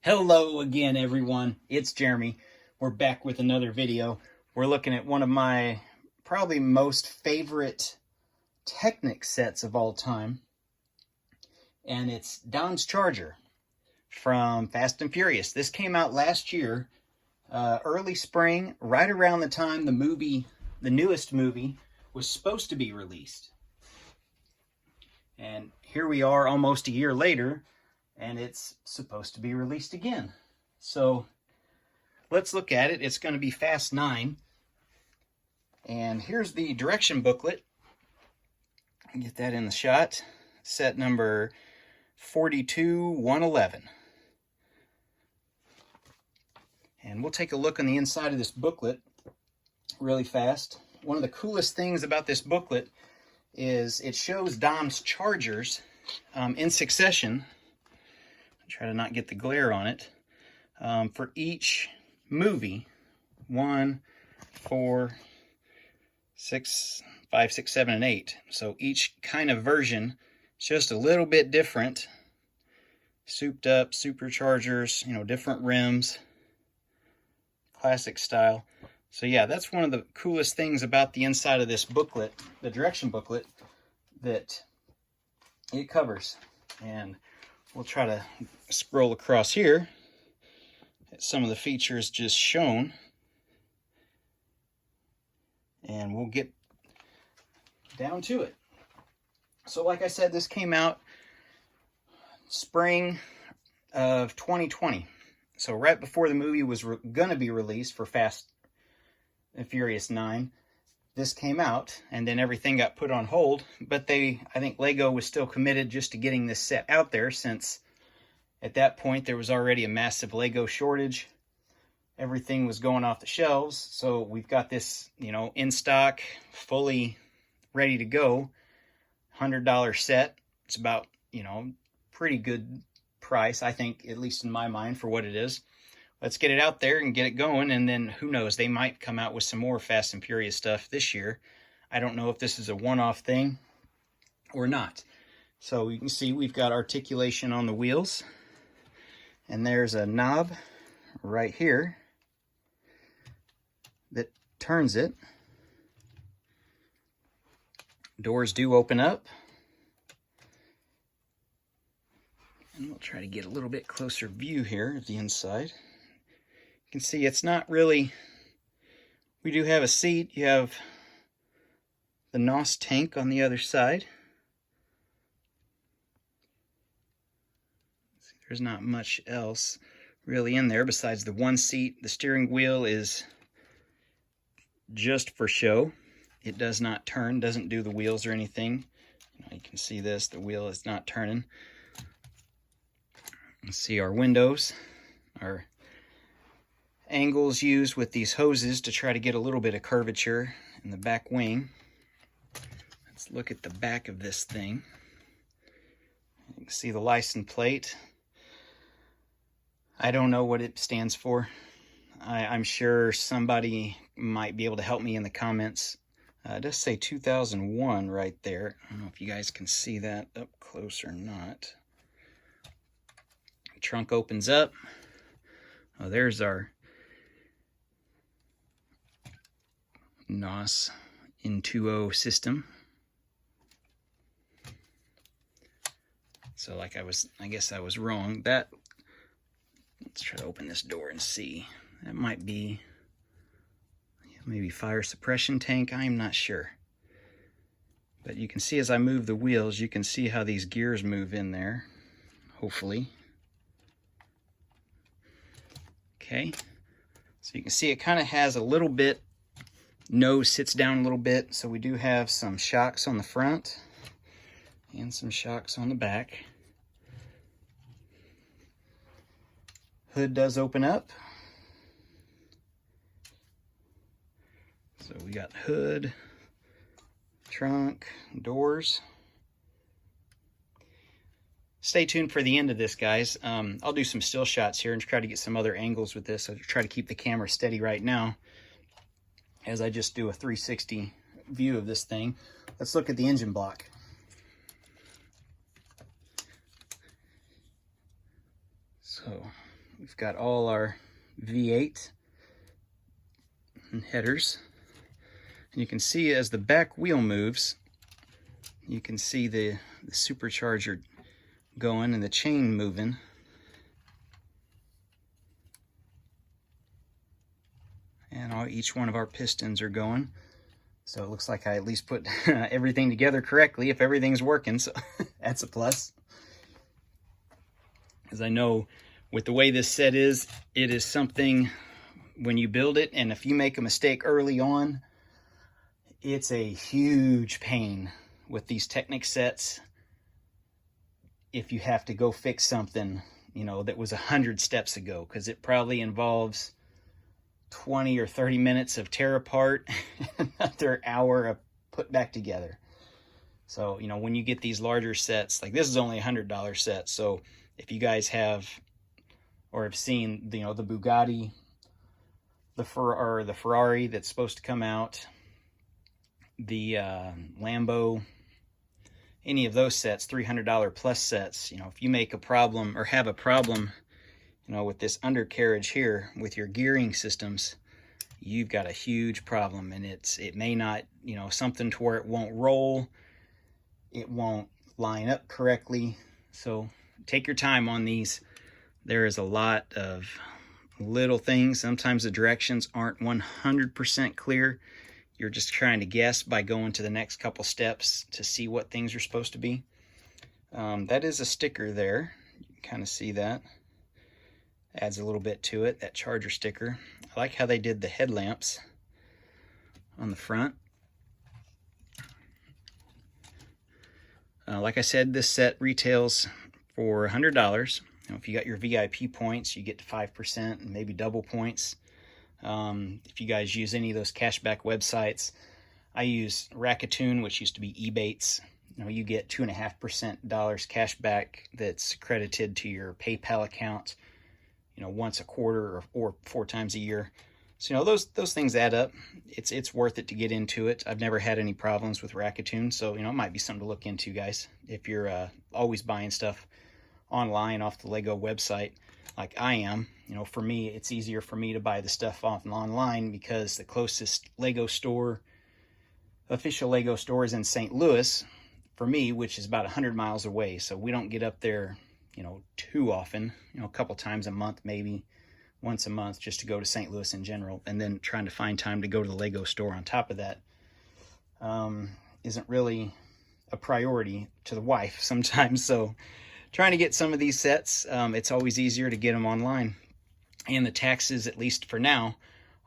Hello again, everyone. It's Jeremy. We're back with another video. We're looking at one of my probably most favorite Technic sets of all time, and it's Dom's Charger from Fast and Furious. This came out last year, early spring, right around the time the newest movie, was supposed to be released. And here we are almost a year later, and it's supposed to be released again. So let's look at it. It's going to be Fast 9. And here's the direction booklet. Get that in the shot. Set number 42111. And we'll take a look on the inside of this booklet really fast. One of the coolest things about this booklet is it shows Dom's chargers in succession. Try to not get the glare on it. For each movie, 1, 4, 6, 5, 6, 7, and 8. So each kind of version is just a little bit different. Souped up, superchargers, different rims, classic style. So yeah, that's one of the coolest things about the inside of this booklet, the direction booklet, that it covers. And we'll try to scroll across here at some of the features just shown, and we'll get down to it. So like I said, this came out spring of 2020. So right before the movie was going to be released for Fast and Furious 9, this came out, and then everything got put on hold. But I think Lego was still committed just to getting this set out there, since at that point there was already a massive Lego shortage. Everything was going off the shelves. So we've got this, in stock, fully ready to go, $100 set. It's about, pretty good price, I think, at least in my mind, for what it is. Let's get it out there and get it going, and then who knows, they might come out with some more Fast and Furious stuff this year. I don't know if this is a one-off thing or not. So you can see we've got articulation on the wheels, and there's a knob right here that turns it. Doors do open up. And we'll try to get a little bit closer view here of the inside. You can see it's not really, we do have a seat. You have the NOS tank on the other side. There's not much else really in there besides the one seat. The steering wheel is just for show. It does not turn, doesn't do the wheels or anything. You can see this, the wheel is not turning. Let's see our windows, our angles used with these hoses to try to get a little bit of curvature in the back wing. Let's look at the back of this thing. You can see the license plate. I don't know what it stands for. I'm sure somebody might be able to help me in the comments. It does say 2001 right there. I don't know if you guys can see that up close or not. The trunk opens up. Oh, there's our NOS N2O system. So I guess I was wrong. Let's try to open this door and see. That might be maybe fire suppression tank. I'm not sure. But you can see as I move the wheels, you can see how these gears move in there, hopefully. Okay. So you can see it kind of has a little bit, nose sits down a little bit. So we do have some shocks on the front and some shocks on the back. Hood does open up. So we got hood, trunk, doors. Stay tuned for the end of this, guys. I'll do some still shots here and try to get some other angles with this. I'll try to keep the camera steady right now as I just do a 360 view of this thing. Let's look at the engine block. So we've got all our V8 and headers. And you can see as the back wheel moves, you can see the supercharger going and the chain moving. And each one of our pistons are going. So it looks like I at least put everything together correctly if everything's working, so that's a plus. As I know with the way this set is, it is something when you build it, and if you make a mistake early on, it's a huge pain with these Technic sets. If you have to go fix something, you know, that was 100 steps ago, because it probably involves 20 or 30 minutes of tear apart, another hour of put back together. So, you know, when you get these larger sets, like this is only a $100 set. So if you guys have, or have seen, you know, the Bugatti, the Ferrari that's supposed to come out, the Lambo, any of those sets, $300 plus sets, you know, if you make a problem or have a problem, you know, with this undercarriage here with your gearing systems, you've got a huge problem. And it may not, you know, something to where it won't roll, it won't line up correctly. So take your time on these. There is a lot of little things. Sometimes the directions aren't 100% clear. You're just trying to guess by going to the next couple steps to see what things are supposed to be. That is a sticker there. You can kind of see that. Adds a little bit to it, that charger sticker. I like how they did the headlamps on the front. Like I said, this set retails for $100. You know, if you got your VIP points, you get to 5% and maybe double points. If you guys use any of those cashback websites, I use Rakuten, which used to be Ebates. You know, you get 2.5% cash back that's credited to your PayPal account, you know, once a quarter or 4 times a year. So, you know, those things add up. It's worth it to get into it. I've never had any problems with Rakuten, so, you know, it might be something to look into, guys, if you're always buying stuff online off the Lego website like I am. You know, for me, it's easier for me to buy the stuff online because the closest Lego store, official Lego store, is in St. Louis for me, which is about 100 miles away. So we don't get up there, you know, too often, you know, a couple times a month, maybe once a month, just to go to St. Louis in general. And then trying to find time to go to the Lego store on top of that isn't really a priority to the wife sometimes. So trying to get some of these sets, it's always easier to get them online. And the taxes, at least for now,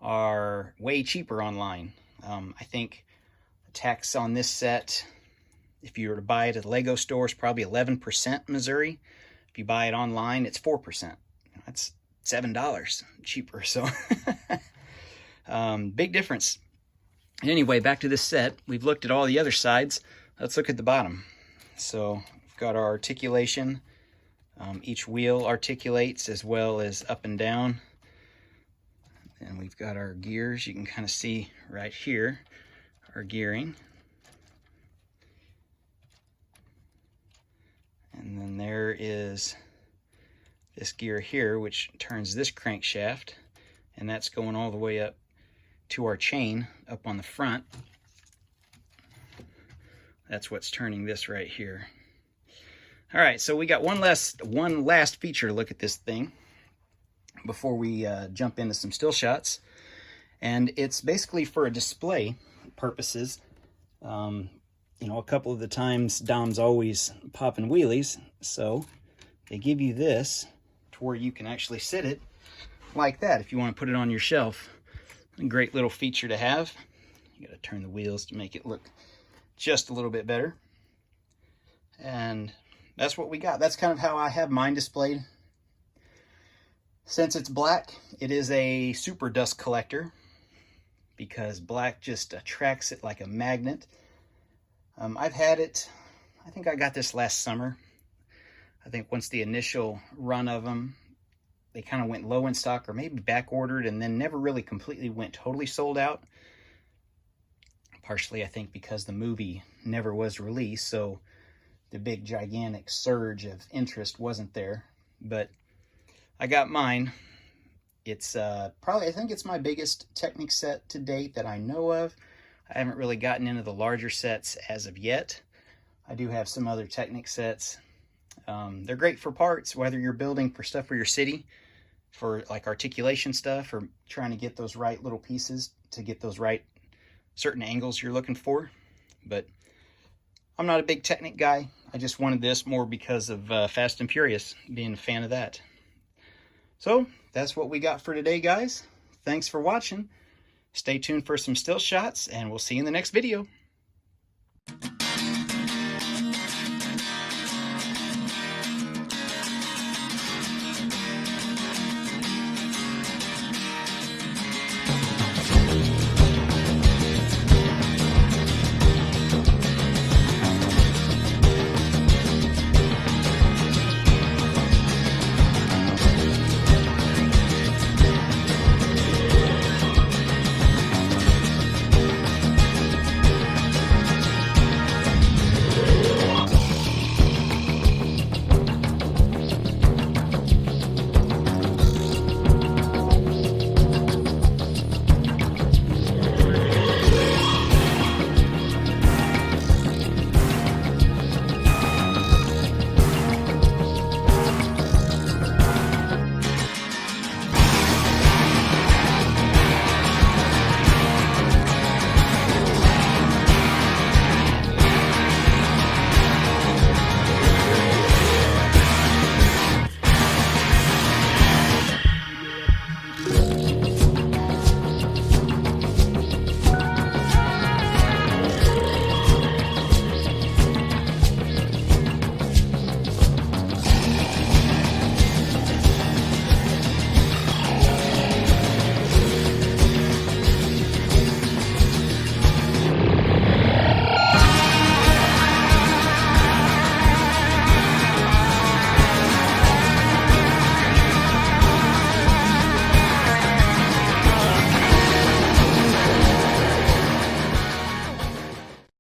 are way cheaper online. I think the tax on this set, if you were to buy it at the Lego store, is probably 11% Missouri. If you buy it online, it's 4%. That's $7 cheaper. So big difference. Anyway, back to this set. We've looked at all the other sides. Let's look at the bottom. So we've got our articulation. Each wheel articulates as well as up and down. And we've got our gears. You can kind of see right here our gearing. And then there is this gear here, which turns this crankshaft, and that's going all the way up to our chain up on the front. That's what's turning this right here. All right, so we got one last feature look at this thing before we jump into some still shots, and it's basically for a display purposes. You know, a couple of the times Dom's always popping wheelies, so they give you this to where you can actually sit it like that if you want to put it on your shelf. A great little feature to have. You got to turn the wheels to make it look just a little bit better. And that's what we got. That's kind of how I have mine displayed. Since it's black, it is a super dust collector because black just attracts it like a magnet. I've had it, I think I got this last summer. I think once the initial run of them, they kind of went low in stock or maybe back ordered and then never really completely went totally sold out. Partially, I think, because the movie never was released, so the big gigantic surge of interest wasn't there. But I got mine. It's probably, I think it's my biggest Technic set to date that I know of. I haven't really gotten into the larger sets as of yet. I do have some other Technic sets. They're great for parts, whether you're building for stuff for your city, for like articulation stuff, or trying to get those right little pieces to get those right certain angles you're looking for. But I'm not a big Technic guy. I just wanted this more because of Fast and Furious, being a fan of that. So that's what we got for today, guys. Thanks for watching. Stay tuned for some still shots, and we'll see you in the next video.